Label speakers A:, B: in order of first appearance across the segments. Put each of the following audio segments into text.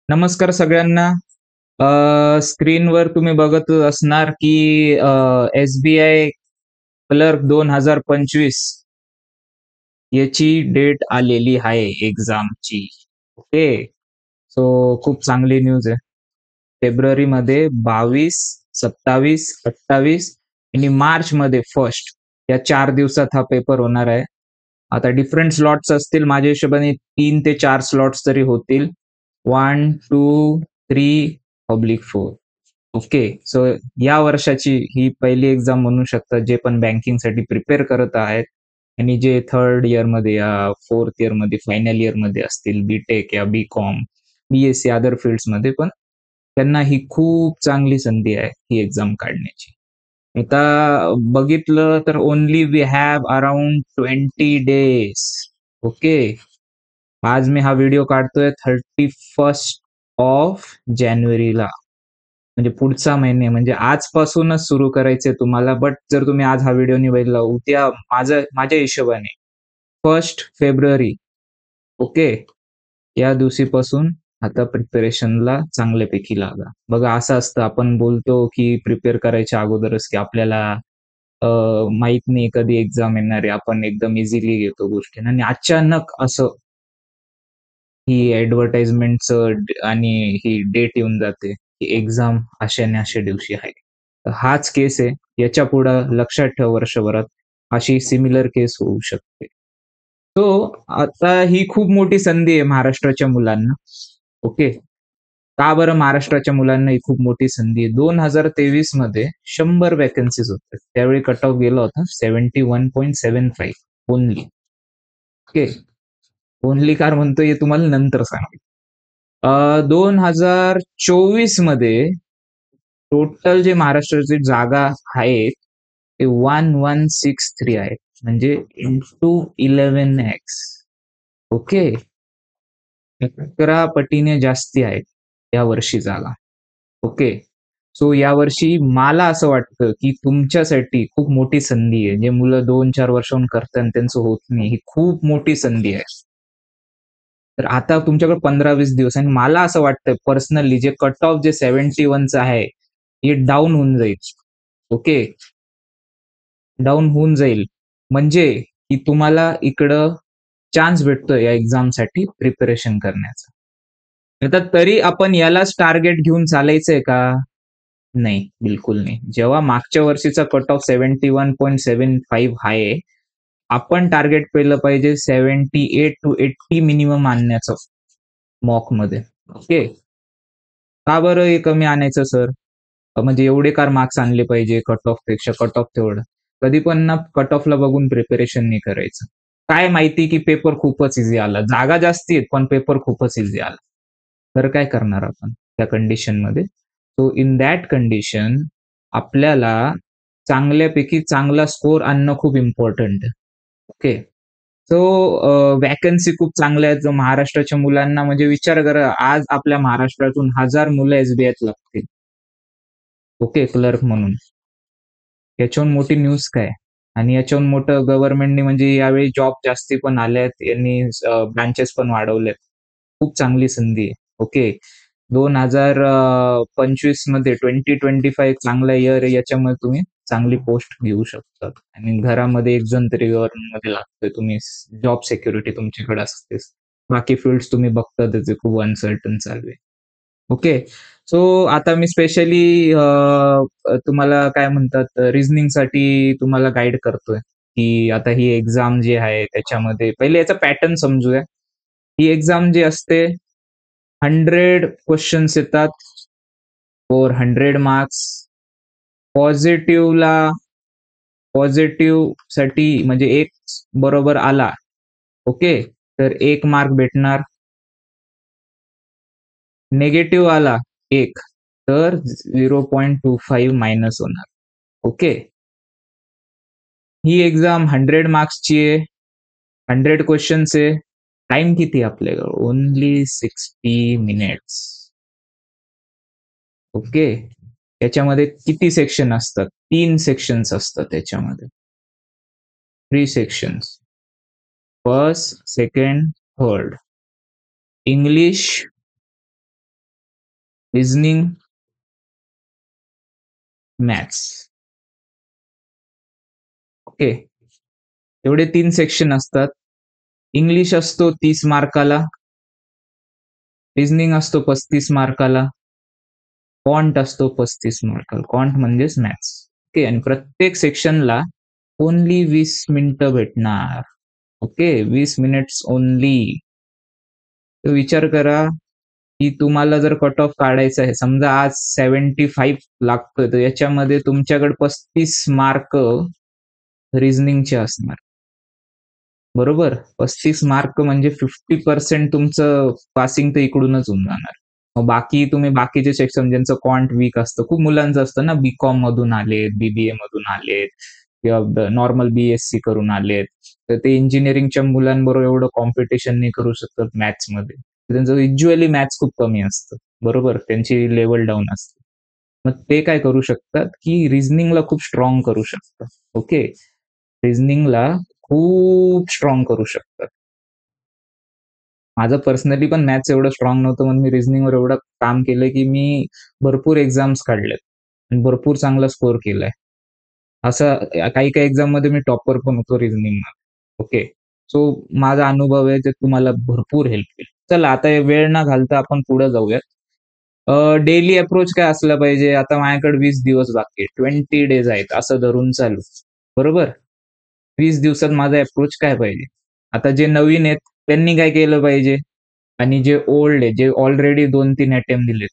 A: नमस्कार सगळ्यांना. स्क्रीनवर तुम्ही बघत असणार की एस-बी-आय क्लर्क 2025 याची डेट आलेली आहे एक्झामची. ओके. सो खूप चांगली न्यूज आहे. फेब्रुवारीमध्ये 22, 27, 28 आणि मार्चमध्ये 1 या 4 दिवसात हा पेपर होणार आहे. आता डिफरंट स्लॉट्स असतील. माझ्या हिशोबाने 3 ते 4 स्लॉट्स तरी होतील. 1, 2, 3 पब्लिक 4. ओके. सो या वर्षाची ही पहिली एक्झाम म्हणू शकता जे पण बँकिंगसाठी प्रिपेअर करत आहेत आणि जे 3rd इयरमध्ये या 4th इयरमध्ये फायनल इयरमध्ये असतील, बी-टेक या बी-कॉम, बी-एस-सी अदर फील्ड्समध्ये पण त्यांना ही खूप चांगली संधी आहे ही एक्झाम काढण्याची. आता बघितलं तर only we have around 20 days. Okay. आज मी हा व्हिडिओ काढतोय 31st ऑफ जानेवारीला. म्हणजे पुढचा महिने म्हणजे आजपासूनच सुरू करायचंय तुम्हाला. बट जर तुम्ही आज हा व्हिडिओ नाही बघितला, उद्या माझ्या हिशोबाने 1 फेब्रुवारी, ओके, या दिवशीपासून आता प्रिपरेशनला चांगल्यापैकी लागा. बघा असं असतं आपण बोलतो की प्रिपेअर करायच्या अगोदरच की आपल्याला माहित नाही कधी एक्झाम येणार आहे. आपण एकदम इझिली घेतो गोष्टी आणि अचानक असं ही ॲडव्हर्टाइजमेंटचं आणि ही डेट येऊन जाते, की एक्झाम अशा आणि अशा दिवशी आहे. तर हाच केस आहे. याच्या पुढं लक्षात ठेव वर्षभरात अशी सिमिलर केस होऊ शकते. सो आता ही खूप मोठी संधी आहे महाराष्ट्राच्या मुलांना. ओके. का बरं महाराष्ट्राच्या मुलांना ही खूप मोठी संधी आहे? 2023 मध्ये 100 व्हॅकन्सीज होत्या. त्यावेळी कट ऑफ गेला होता 71.75 ओन्ली. ओके. ओन्ली कार म्हणतोय हे तुम्हाला नंतर सांगेल. 2024 मध्ये टोटल जे महाराष्ट्राची जागा आहेत ते 1163 आहेत. म्हणजे इंटू 11x. ओके. 11 पटीने जास्ती आहेत या वर्षी जागा. ओके. सो यावर्षी मला असं वाटतं की तुमच्यासाठी खूप मोठी संधी आहे. जे मुलं 2-4 वर्षाहून करतात आणि त्यांचं होत नाही, ही खूप मोठी संधी आहे. तर आता तुमच्याकडे 15-20 दिवस आणि मला असं वाटतं पर्सनली जे कट ऑफ जे 71चं आहे, हे डाउन होऊन जाईल. ओके. डाउन होऊन जाईल. म्हणजे की तुम्हाला इकडं चान्स भेटतोय या एक्झामसाठी प्रिपरेशन करण्याचा. आता तरी आपण यालाच टार्गेट घेऊन चालायचंय का? नाही, बिलकुल नाही. जेव्हा मागच्या वर्षीचा कट ऑफ 71.75 आहे, आपण टार्गेट केलं पाहिजे 78 टू 80 मिनिमम आणण्याचं मॉकमध्ये. ओके. का बरं हे कमी आणायचं सर? म्हणजे एवढे कार मार्क्स आणले पाहिजे कट ऑफ पेक्षा, कट ऑफ तेवढं. कधी पण ना कट ऑफला बघून प्रिपरेशन नाही करायचं. काय माहिती की पेपर खूपच इझी आला. जागा जास्ती आहेत, पण पेपर खूपच इझी आला. तर काय करणार आपण त्या कंडिशनमध्ये? सो इन दॅट कंडिशन आपल्याला चांगल्यापैकी चांगला स्कोर आणणं खूप इम्पॉर्टंट आहे. ओके. सो वॅकन्सी खूप चांगल्या आहेत. महाराष्ट्राच्या मुलांना म्हणजे विचार करा, आज आपल्या महाराष्ट्रातून 1000 मुलं एसबीआयत लागतील. ओके, क्लर्क म्हणून. याच्याहून मोठी न्यूज काय? आणि याच्याहून मोठं गव्हर्नमेंटने म्हणजे यावेळी जॉब जास्ती पण आल्यात. यांनी ब्रांचेस पण वाढवल्यात. खूप चांगली संधी आहे. ओके. 2025 मध्ये 2025 चांगला इयर आहे. याच्यामध्ये तुम्ही चांगली पोस्ट घेऊ शकता आणि घरामध्ये एक जण तरी गव्हर्नमेंटमध्ये लागतोय. तुम्ही जॉब सिक्युरिटी तुमच्याकडे असतेच. बाकी फील्ड्स तुम्ही बघता त्याचे खूप अनसर्टन चालू आहे. ओके. सो आता मी स्पेशली तुम्हाला काय म्हणतात रिझनिंगसाठी तुम्हाला गाईड करतोय, की आता ही एक्झाम जी आहे त्याच्यामध्ये पहिले याचा पॅटर्न समजूया. ही एक्झाम जी असते 100 क्वेश्चन्स येतात फॉर 100 मार्क्स. पॉझिटिव्हला पॉझिटिव्ह साठी म्हणजे एक बरोबर आला, ओके, तर 1 मार्क भेटणार. निगेटिव्ह आला 1 तर 0.25 मायनस होणार. ओके. ही एक्झाम 100 मार्क्सची आहे. 100 क्वेश्चन्स आहे. टाइम किती आपल्याकडे? Only 60 minutes. ओके. याच्यामध्ये किती सेक्शन असतात? 3 सेक्शन्स असतात त्याच्यामध्ये. 3 sections. First, second, third. English, reasoning, maths. Okay, एवढे 3 सेक्शन असतात. इंग्लिश असतो 30 मार्काला, रिझनिंग असतो 35 मार्काला, क्वांट असतो 35 मार्काला. क्वांट म्हणजेच मॅथ्स. ओके, आणि प्रत्येक सेक्शनला ओन्ली 20 मिनिटं भेटणार. Okay, 20 minutes only. तर विचार करा की तुम्हाला जर कट ऑफ काढायचा आहे, समजा आज 75 लागतोय, तर याच्यामध्ये तुमच्याकडे 35 मार्क रिझनिंगचे असणार. बरोबर, 35 मार्क म्हणजे 50% तुमचं पासिंग तर इकडूनच होऊन जाणार. मग बाकी तुम्ही बाकीचे सेक्शन ज्यांचं क्वांट वीक असतं, खूप मुलांचं असतं ना, बीकॉम मधून आलेत, बीबीए मधून आलेत किंवा नॉर्मल बीएससी करून आलेत, तर ते इंजिनिअरिंगच्या मुलांबरोबर एवढं कॉम्पिटिशन नाही करू शकत मॅथ्स मध्ये. त्यांचं युज्युअली मॅथ्स खूप कमी असतं. बरोबर, त्यांची लेवल डाऊन असते. मग ते काय करू शकतात की रिझनिंगला खूप स्ट्रॉंग करू शकतात. ओके, रिझनिंगला खूप स्ट्रॉंग करू शकतात. माझं पर्सनली पण मॅथ्स एवढं स्ट्रॉंग नव्हतं, म्हणून मी रिझनिंगवर एवढं काम केलं की मी भरपूर एक्झाम्स काढलेत आणि भरपूर चांगला स्कोर केलाय. असं काही काही एक्झाम मध्ये मी टॉपर पण होतो रिझनिंग मध्ये. ओके, सो माझा अनुभव आहे ते तुम्हाला भरपूर हेल्प केलं. चला, आता वेळ न घालता आपण पुढे जाऊयात. डेली अप्रोच काय असला पाहिजे? आता माझ्याकडे 20 दिवस बाकी आहेत, 20 डेज आहेत असं धरून चालू. बरोबर, 20 दिवसात माझा अप्रोच काय पाहिजे? आता जे नवीन आहेत त्यांनी काय केलं पाहिजे, आणि जे ओल्ड आहे, जे ऑलरेडी 2-3 अटेम्प्ट दिलेत,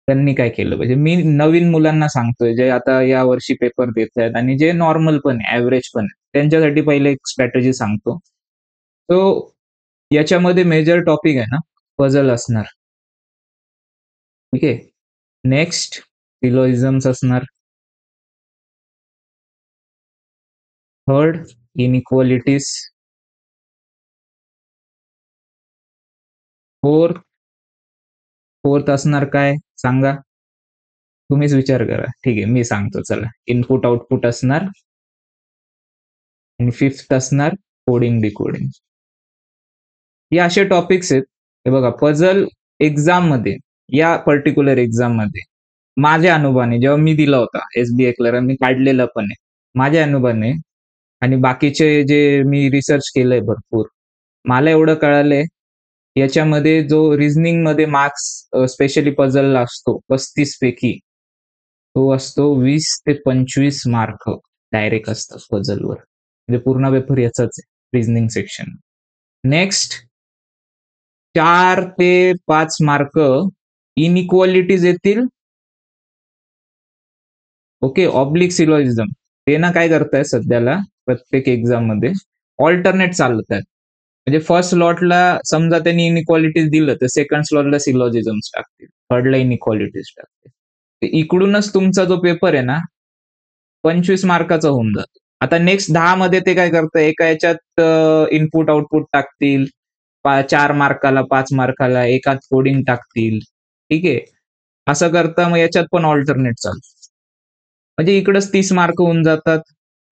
A: त्यांनी काय केलं पाहिजे? मी नवीन मुलांना सांगतोय, जे आता या वर्षी पेपर देत आहेत आणि जे नॉर्मल पण आहे, ऍव्हरेज पण आहे, त्यांच्यासाठी पहिले एक स्ट्रॅटेजी सांगतो. तो याच्यामध्ये मेजर टॉपिक आहे ना, पझल असणार. ठीक आहे, नेक्स्ट सिलोइझम्स असणार. Third, inequalities. फोर्थ, फोर्थ असणार काय सांगा? तुम्हीच विचार करा. ठीक आहे, मी सांगतो, चला. इनपुट आउटपुट असणार. आणि फिफ्थ असणार कोडिंग डिकोडिंग. हे असे टॉपिक्स आहेत. हे बघा, पझल एक्झाम मध्ये, या पर्टिक्युलर एक्झाम मध्ये माझ्या अनुभवाने, जेव्हा मी दिला होता एसबीआय क्लर्क, मी काढलेलं पण आहे, माझ्या अनुभवाने आणि बाकीचे जे मी रिसर्च केलंय भरपूर, मला एवढं कळालंय, याच्यामध्ये जो रिझनिंग मध्ये मार्क्स स्पेशली पझलला असतो 35 पैकी, तो असतो 20 ते 25 मार्क डायरेक्ट असतात पझलवर. म्हणजे पूर्ण पेपर याचाच आहे, रिझनिंग सेक्शन. नेक्स्ट, 4 ते 5 मार्क इनइक्वालिटीज येतील. Okay, oblique syllogism. ते ना काय करताय सध्याला प्रत्येक एक्झाम मध्ये ऑल्टरनेट चालत आहेत. म्हणजे फर्स्ट स्लॉटला समजा त्यांनी इनइक्वालिटीज दिलं, तर सेकंड स्लॉटला सिलॉजिझम्स टाकतील, थर्डला इनइक्वालिटीज टाकतील. इकडूनच तुमचा जो पेपर आहे ना 25 मार्काचा होऊन जातो. आता नेक्स्ट 10 मध्ये ते काय करतं, एका याच्यात इनपुट आउटपुट टाकतील, 4 मार्काला 5 मार्काला एकात कोडिंग टाकतील. ठीक आहे, असं करता मग याच्यात पण ऑल्टरनेट चालतं. म्हणजे इकडंच 30 मार्क होऊन जातात.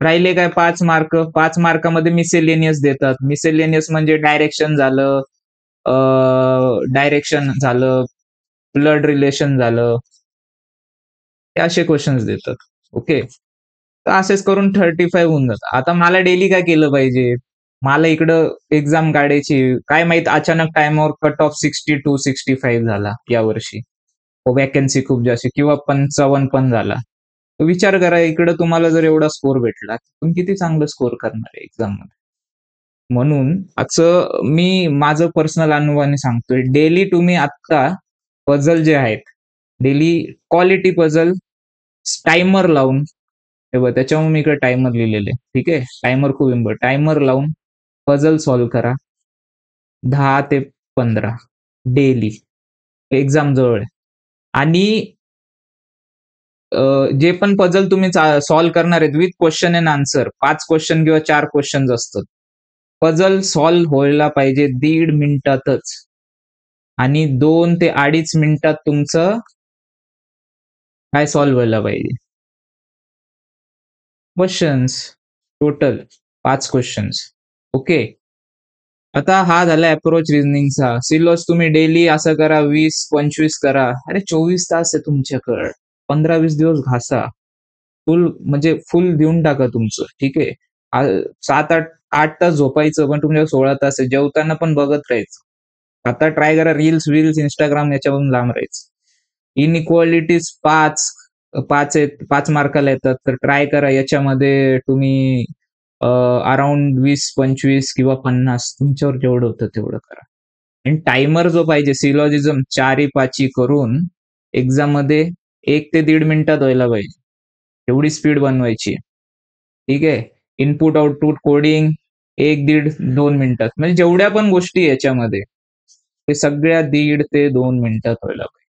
A: राहिले काय 5 मार्क. 5 मार्कामध्ये मिसेलेनियस देतात. मिसेलेनियस म्हणजे डायरेक्शन झालं, ब्लड रिलेशन झालं, ते असे क्वेश्चन्स देतात. ओके, तर असेच करून 35 होऊन जातात. आता मला डेली काय केलं पाहिजे? मला इकडं एक्झाम काढायची, काय माहित अचानक टाइमवर कट ऑफ 62-65 झाला यावर्षी, वॅकन्सी खूप जास्त, किंवा 55 पण झाला. विचार करा, इकडे तुम्हाला जर एवढा स्कोर भेटला, तुम्ही किती चांगलं स्कोर करणार आहे एक्झाम मध्ये. म्हणून असं मी माझं पर्सनल अनुभवाने सांगतोय, डेली तुम्ही आता पझल जे आहेत, डेली क्वालिटी पझल टाइमर लावून, त्याच्यामुळे मी इकडे टाइमर लिहिलेले. ठीक आहे, टाइमर खूप इम्पॉर्टंट. टाइमर लावून पझल सॉल्व्ह करा 10 ते 15 डेली. एक्झाम जवळ आहे. आणि जे पण पझल तुम्ही सॉल्व्ह करणार आहेत with question and answer, 5 question किंवा 4 क्वेश्चन असतात. पझल सॉल्व्ह व्हायला पाहिजे 1.5 मिनिटातच, आणि 2 ते 2.5 मिनिटात तुमचं काय सॉल्व्ह व्हायला पाहिजे. Questions total 5 questions. ओके, आता हा झाला अप्रोच रिझनिंगचा. सिलोस तुम्ही डेली असं करा, 20-25 करा. अरे 24 तास आहे तुमच्याकडं, 15-20 दिवस घासा. फुल म्हणजे फुल देऊन टाका तुमचं, ठीक आहे. 7-8 तास झोपायचं, पण तुमच्या 16 तास आहे. जेवताना पण बघत राहायचं. आता ट्राय करा, रील्स वील्स इंस्टाग्राम याच्यावरून लांब राहायचं. इनइक्वालिटीज 5 आहेत, 5 मार्काला येतात, तर ट्राय करा याच्यामध्ये तुम्ही अराउंड 20-25 किंवा 50 तुमच्यावर जेवढं होतं तेवढं करा. आणि टायमर जो पाहिजे, सिलॉजिझम 4 करून एक्झाम मध्ये 1 ते 1.5 मिनिटात व्हायला पाहिजे. एवढी स्पीड बनवायची. ठीक आहे. इनपुट आउटपुट कोडिंग 1-1.5-2 मिनिटात, म्हणजे जेवढ्या पण गोष्टी याच्यामध्ये ते सगळ्या 1.5 ते 2 मिनिटात व्हायला पाहिजे.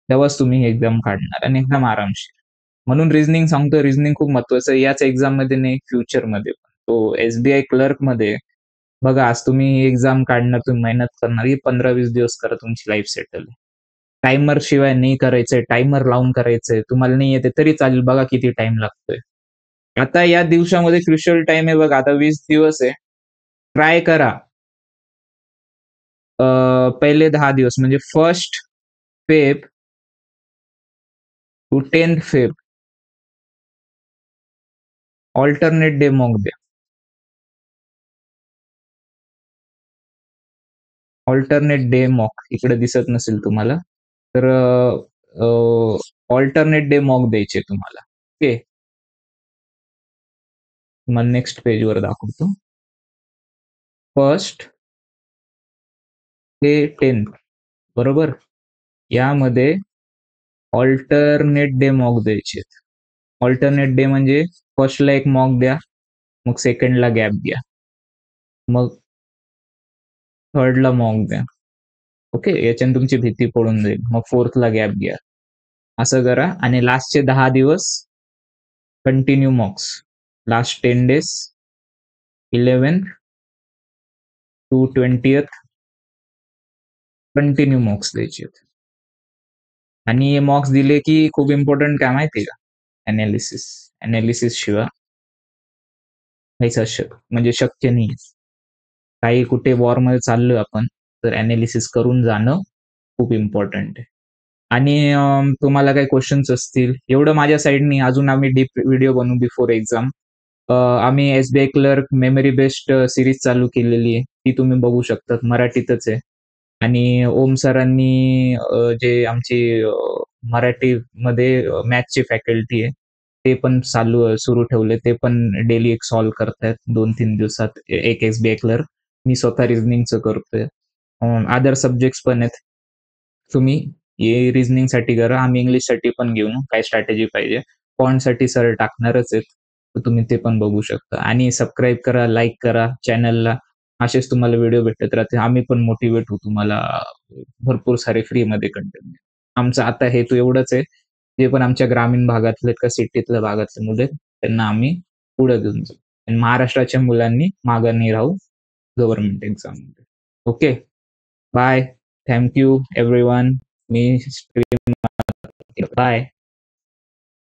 A: तेव्हाच तुम्ही एक्झाम काढणार आणि एकदम आरामशीर. म्हणून रिझनिंग सांगतो, रिझनिंग खूप महत्वाचं आहे याच एक्झाम मध्ये नाही, फ्युचर मध्ये पण. तो एसबीआय क्लर्क मध्ये बघा, आज तुम्ही एक्झाम काढणार, तुम्ही मेहनत करणार, ही 15-20 दिवस करा, तुमची लाईफ सेटल आहे. टायमर शिवाय नाही करायचंय, टायमर लावून करायचंय. तुम्हाला नाही येते तरी चालेल, बघा किती टाइम लागतोय. आता या दिवसामध्ये क्रुशियल टाइम आहे बघा, आता 20 दिवस आहे. ट्राय करा पहिले 10 दिवस म्हणजे 1 Feb two 10 Feb alternate day mock द्या. ऑल्टरनेट डे मॉक इकडे दिसत नसेल तुम्हाला, तर ऑल्टरनेट डे मॉक द्यायचे तुम्हाला. ओके, तुम्हाला नेक्स्ट पेजवर दाखवतो. 1 ते 10, बरोबर. यामध्ये ऑल्टरनेट डे मॉक द्यायचे. ऑल्टरनेट डे म्हणजे फर्स्टला एक मॉक द्या, मग सेकंडला गॅप घ्या, मग थर्डला मॉक द्या. ओके, याच्याने तुमची भीती पडून जाईल. मग फोर्थला गॅप घ्या. असं करा आणि लास्टचे 10 दिवस continue mocks. Last 10 days 11th to 20th continue mocks द्यायचे. आणि हे मॉक्स दिले की खूप इम्पॉर्टंट काय माहिती का, अनालिसिस. अनालिसिस शिवाय काहीच म्हणजे शक्य नाही. काही कुठे वॉरमध्ये चाललोय आपण, तर अनालिसिस करून जाणं खूप इम्पॉर्टंट आहे. आणि तुम्हाला काही क्वेश्चन्स असतील, एवढं माझ्या साईडनी, अजून आम्ही डीप व्हिडिओ बनवू बिफोर एक्झाम. आम्ही SBI clerk memory based series चालू केलेली आहे, ती तुम्ही बघू शकतात, मराठीतच आहे. आणि ओम सरांनी जे आमची मराठीमध्ये मॅथची फॅकल्टी आहे, ते पण सुरू ठेवले. ते पण डेली एक सॉल्व्ह करतायत 2-3 दिवसात एक एसबीआय क्लर्क. मी स्वतः रिझनिंगचं करतोय. अदर सब्जेक्ट्स पण आहेत. तुम्ही हे रिझनिंग साठी करा, आम्ही इंग्लिश साठी पण घेऊ ना, काय स्ट्रॅटेजी पाहिजे. फॉन्ट साठी सर टाकणारच आहेत, तर तुम्ही ते पण बघू शकता. आणि सबस्क्राईब करा, लाईक करा चॅनलला. असेच तुम्हाला व्हिडिओ भेटत राहते. आम्ही पण मोटिवेट होऊ तुम्हाला भरपूर सारे फ्रीमध्ये कंटेंट. आमचा आता हेतू एवढंच आहे, जे पण आमच्या ग्रामीण भागातले का सिटीतल्या भागातले मुले त्यांना आम्ही पुढे घेऊन जाऊ. आणि महाराष्ट्राच्या मुलांनी मागे नाही राहू गव्हर्नमेंट एक्झाम मध्ये. Okay, bye. Thank you everyone. मी स्ट्रीम बाय.